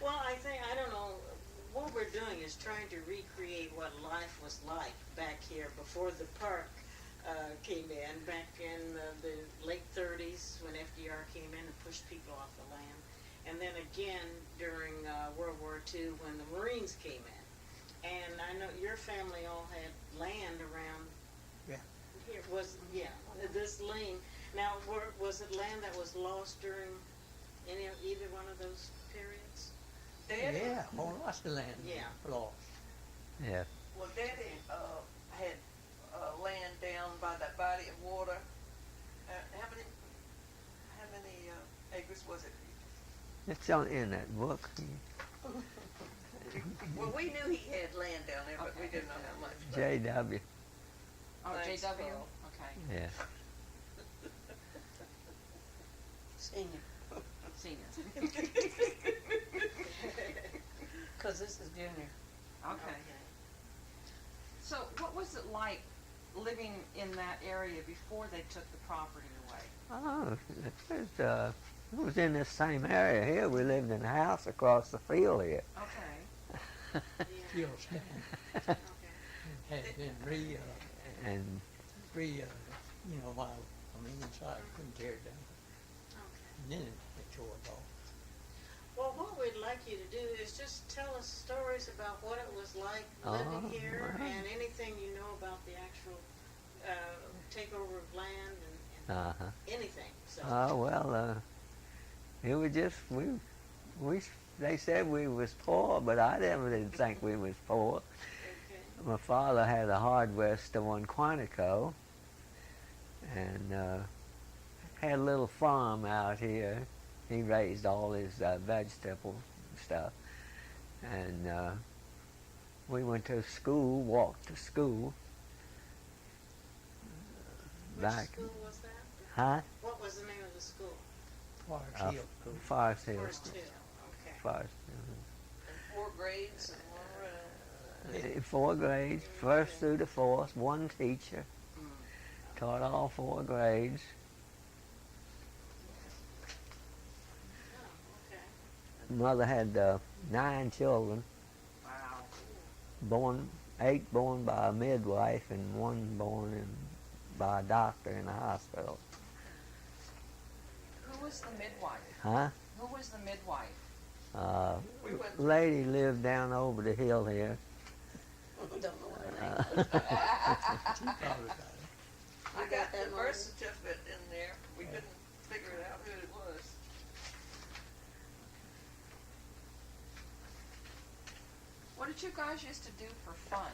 Well, I don't know, what we're doing is trying to recreate what life was like back here before the park came in, back in the late 30s when FDR came in and pushed people off the land. And then again during World War II when the Marines came in. And I know your family all had land around Yeah. here, this lane. Now, was it land that was lost during either one of those periods? Daddy, Yeah, whole lots of land Yeah. lost. Yeah. well, Daddy had land down by that body of water. How many acres was it? It's on in that book. Well, we knew he had land down there, but we didn't know how much. but- J.W. Oh, Thanks, JW? Paul. Okay. Yeah. Senior. Senior. Because this is junior. Okay. So what was it like living in that area before they took the property away? Oh, it was in this same area here. We lived in a house across the field here. Okay. Fuel stand Okay. had been And while on the inside, couldn't tear it down. Okay. And then they tore it off. Well, what we'd like you to do is just tell us stories about what it was like living here right. and anything you know about the actual takeover of land and Uh-huh. anything. So. Oh, well, it was just, they said we was poor, but I never did think we was poor. Okay. My father had a hardware store in Quantico, and had a little farm out here. He raised all his vegetables and stuff. And we went to school, walked to school. Which school was that? Huh? What was the name of the school? Forest Hill School. Forest Hill. Forest Hill. Okay. Forest And 4 grades and 1 room. Hill. 4 grades, first through the fourth, one teacher. Taught all 4 grades. Oh, okay. Mother had 9 children, Wow. 8 born by a midwife and 1 born by a doctor in the hospital. Who was the midwife? Huh? Who was the midwife? We went- Lady lived down over the hill here. Don't know what her name was. She probably got it. I You got the that, birth Marty? certificate in there. We couldn't figure it out who it was. What did you guys used to do for fun?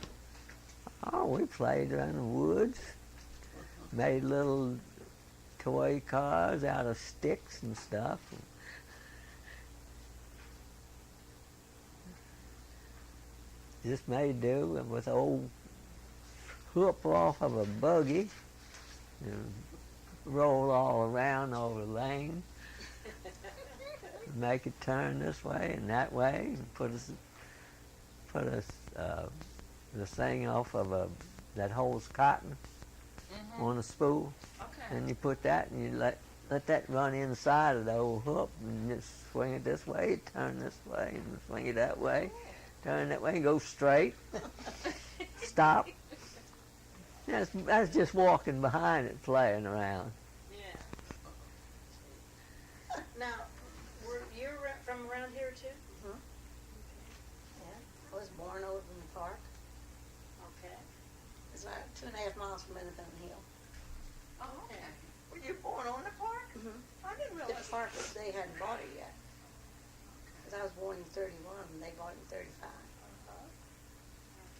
Oh, we played around the woods, made little toy cars out of sticks and stuff. Just made do with an old hoop off of a buggy and roll all around over the lane. Make it turn this way and that way, and put the thing off of that holds cotton on a spool, Okay. and you put that and you let that run inside of the old hook and just swing it this way, turn this way, and swing it that way, turn that way, go straight, stop. That's just walking behind it, playing around. Yeah. Now, were you from around here too? Yeah, I was born over in the park. Okay. It's like 2.5 miles from Independent Hill. Oh, okay. Were you born on the park? Mm-hmm. I didn't The realize. park, they hadn't bought it yet. Because I was born in 31 and they bought it in 35.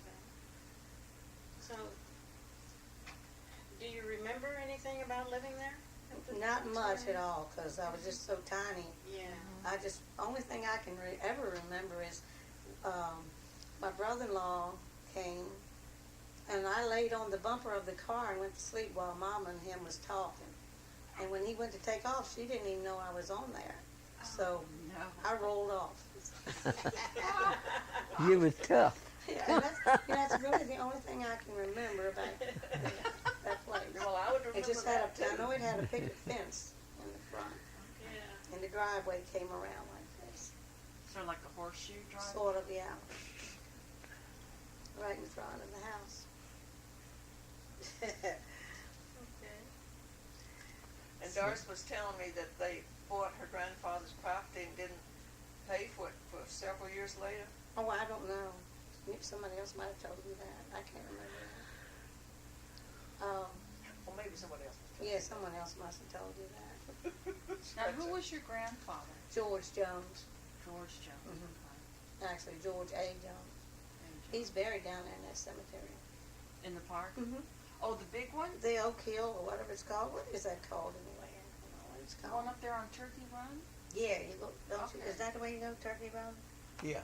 Okay. So, do you remember anything about living there? Not much at all, because I was just so tiny. Yeah. Only thing I can ever remember is my brother-in-law came and I laid on the bumper of the car and went to sleep while Mama and him was talking. And when he went to take off, she didn't even know I was on there. So No. I rolled off. You was tough. Yeah, and that's really the only thing I can remember about that place. Well, I would remember It just that had too. I know it had a picket fence in the front, Yeah. and the driveway came around like this. sort of like a horseshoe drive? Sort of, yeah. Right in front of the house. Okay. And Doris was telling me that they bought her grandfather's property and didn't pay for it for several years later. Oh, I don't know. Somebody else might have told you that. I can't remember that. Or maybe someone else was telling Yeah, someone else must have told you that. Now, who was your grandfather? George Jones. George Jones. Mhm. Okay. Actually, George A. Jones. He's buried down there in that cemetery. In the park? Mm-hmm. Oh, the big one? The Oak Hill, or whatever it's called. What is that called anyway? I don't know what it's The called. one up there on Turkey Run? Yeah, you look, don't you? Okay. Is that the way you go, Turkey Run? Yeah,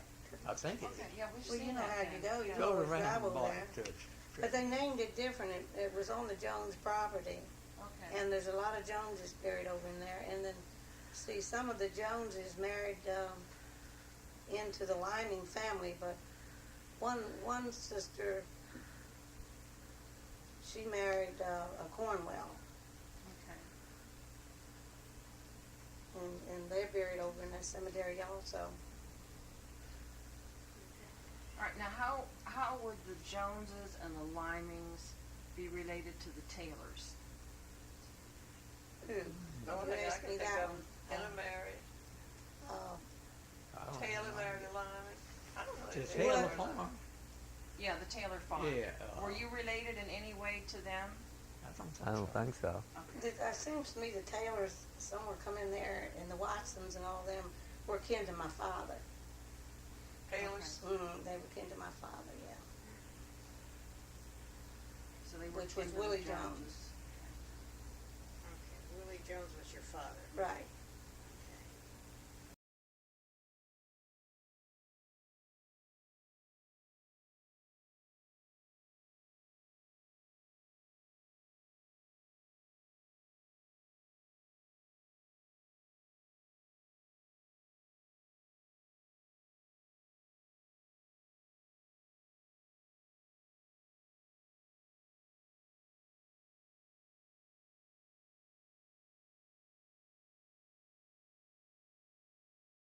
I think it Okay, is. yeah, we've Well, seen you know that how then. you go. You Yeah. go Go always drive around over by there. the church. But they named it different. It was on the Jones property. Okay. And there's a lot of Joneses buried over in there. And then, see, some of the Joneses married into the Liming family, but one sister, she married a Cornwell, Okay. and they're buried over in that cemetery also. All right, now how would the Joneses and the Limings be related to the Taylors? Who? The only You thing I asked can me think that of, one. Ella married, I don't Taylor know. married a Liming. I don't know. To anything Taylor about her Farm? Liming. Yeah, the Taylor farm. Yeah. Were you related in any way to them? I don't think I don't so. think so. Okay. It seems to me the Taylors, somewhere come in there, and the Watsons and all them were kin to my father. Taylor's. They were kin to my father, yeah. So they were Which was kin to the Willie Joneses. Jones. Okay, Willie Jones was your father. Right.